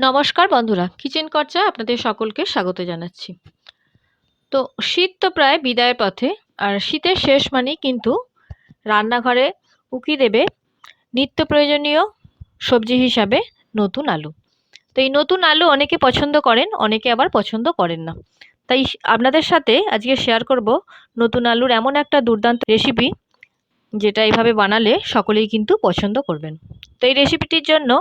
নমস্কার বন্ধুরা, কিচেন খরচায় আপনাদের সকলকে স্বাগত জানাচ্ছি। তো শীত তো প্রায় বিদায়ের পথে, আর শীতের শেষ মানেই কিন্তু রান্নাঘরে উকি দেবে নিত্য প্রয়োজনীয় সবজি হিসাবে নতুন আলু। তো এই নতুন আলু অনেকে পছন্দ করেন, অনেকে আবার পছন্দ করেন না। তাই আপনাদের সাথে আজকে শেয়ার করব নতুন আলুর এমন একটা দুর্দান্ত রেসিপি, যেটা এইভাবে বানালে সকলেই কিন্তু পছন্দ করবেন। তো এই রেসিপিটির জন্য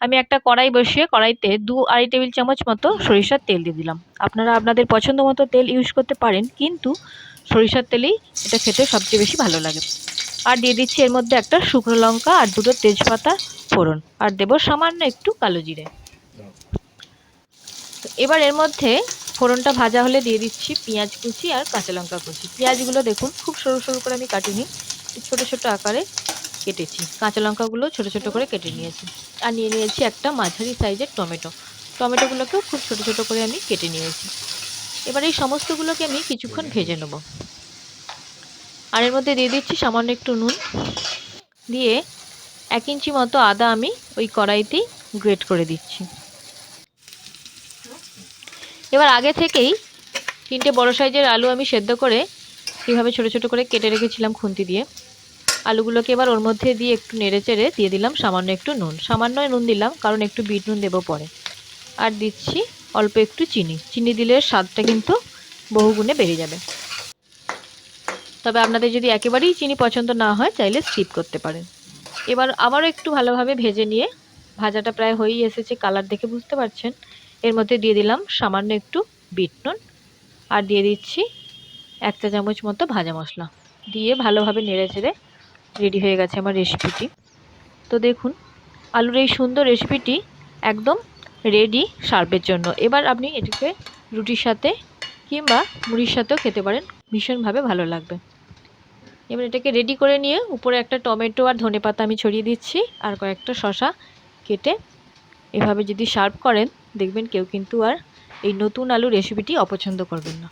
আমি একটা কড়াই বসিয়ে কড়াইতে 2 টেবিল চামচ মতো সরিষার তেল দিয়ে দিলাম। আপনারা আপনাদের পছন্দ মতো তেল ইউজ করতে পারেন, কিন্তু সরিষার তেলেই এটা খেতে সবচেয়ে বেশি ভালো লাগে। আর দিয়ে দিচ্ছি এর মধ্যে একটা শুকনো লঙ্কা আর 2টো তেজপাতা ফোড়ন, আর দেবো সামান্য একটু কালো জিরে। তো এবার এর মধ্যে ফোড়নটা ভাজা হলে দিয়ে দিচ্ছি পেঁয়াজ কুচি আর কাঁচা লঙ্কা কুচি। পেঁয়াজগুলো দেখুন খুব সরু সরু করে আমি কাটিনি, ছোট ছোট আকারে কেটেছি। কাঁচা লঙ্কাগুলো ছোট ছোট করে কেটে নিয়েছি। আর নিয়ে নিয়েছি একটা মাঝারি সাইজের টমেটোগুলোকেও খুব ছোট ছোট করে আমি কেটে নিয়েছি। এবার এই সমস্তগুলোকে আমি কিছুক্ষণ ভেজে নেব। আর এর মধ্যে দিয়ে দিচ্ছি সামান্য একটু নুন, দিয়ে 1 ইঞ্চি মতো আদা আমি ওই কড়াইতেই গ্রেট করে দিচ্ছি। এবার আগে থেকেই 3টে বড় সাইজের আলু আমি সেদ্ধ করে কীভাবে ছোট ছোট করে কেটে রেখেছিলাম খুন্তি দিয়ে। আলুগুলোকে এবার ওর মধ্যে দিয়ে একটু নেড়ে চেড়ে দিয়ে দিলাম সামান্য একটু নুন। সামান্য নুন দিলাম কারণ একটু বিট নুন দেবো পরে। আর দিচ্ছি অল্প একটু চিনি দিলে স্বাদটা কিন্তু বহুগুণে বেড়ে যাবে। তবে আপনাদের যদি একেবারেই চিনি পছন্দ না হয় চাইলে স্কিপ করতে পারেন। এবার আবারও একটু ভালোভাবে ভেজে নিয়ে, ভাজাটা প্রায় হয়েই এসেছে, কালার দেখে বুঝতে পারছেন। এর মধ্যে দিয়ে দিলাম সামান্য একটু বিট নুন, আর দিয়ে দিচ্ছি 1 চা চামচ মতো ভাজা মশলা। দিয়ে ভালোভাবে নেড়ে চেড়ে রেডি হয়ে গেছে আমার রেসিপিটি। তো দেখুন, আলুর এই সুন্দর রেসিপিটি একদম রেডি সার্ভের জন্য। এবার আপনি এটিকে রুটির সাথে কিংবা মুড়ির সাথেও খেতে পারেন, ভীষণভাবে ভালো লাগবে। এবার এটাকে রেডি করে নিয়ে উপরে একটা টমেটো আর ধনেপাতা আমি ছড়িয়ে দিচ্ছি, আর কয়েকটা শসা কেটে এভাবে যদি সার্ভ করেন, দেখবেন কেউ কিন্তু আর এই নতুন আলু রেসিপিটি অপছন্দ করবেন না।